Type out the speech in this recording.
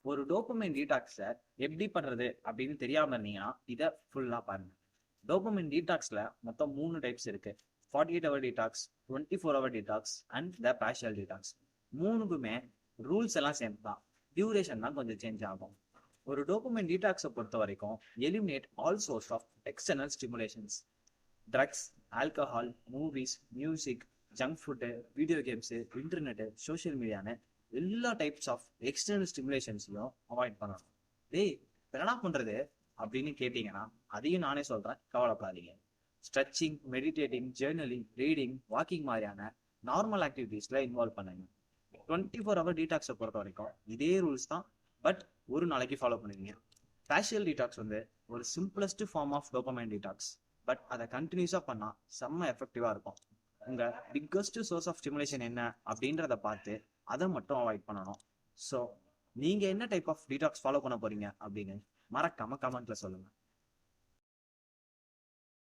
ஒரு டோபமைன் டீடாக்ஸை எப்படி பண்றது அப்படின்னு தெரியாம இருந்தீங்கன்னா இதை ஃபுல்லா பாருங்க. டோபமைன் டீடாக்ஸ்ல மொத்தம் 3 டைப்ஸ் இருக்கு. 48 hour detox, 24 hour detox and the partial detox. மூணுக்குமே ரூல்ஸ் எல்லாம் சேம் தான், டியூரேஷன் தான் கொஞ்சம் சேஞ்ச் ஆகும். ஒரு டோபமைன் டீடாக்ஸை பொறுத்த வரைக்கும் eliminate all source of external stimulations. Drugs, alcohol, movies, music, junk food, video games, internet, social மீடியான்னு எல்லா டைப்ஸ் ஆஃப் எக்ஸ்டர்னல் ஸ்டிமுலேஷன்ஸையும் அவாய்ட் பண்ணணும். டேய் என்னடா பண்றது அப்படின்னு கேட்டீங்கன்னா அதையும் நானே சொல்றேன், கவலைப்படாதீங்க. Stretching, meditating, journaling, reading, walking மாதிரியான நார்மல் ஆக்டிவிட்டீஸ்ல இன்வால்வ் பண்ணுங்க. 24 ஹவர் டீடாக்ஸை பொறுத்த வரைக்கும் இதே ரூல்ஸ் தான், பட் ஒரு நாளைக்கு ஃபாலோ பண்ணுவீங்க. பார்ஷியல் டீடாக்ஸ் வந்து ஒரு simplest form of dopamine detox, but அதை கண்டினியூஸா பண்ணா செம்ம எஃபெக்டிவா இருக்கும். உங்க பிக்கஸ்ட் சோர்ஸ் ஆஃப் ஸ்டிமுலேஷன் என்ன அப்படின்றத பார்த்து அதை மட்டும் அவாய்ட் பண்ணணும். ஸோ நீங்க என்ன டைப் ஆஃப் டீடாக்ஸ் ஃபாலோ பண்ண போறீங்க அப்படின்னு மறக்காம கமெண்ட்ல சொல்லுங்க.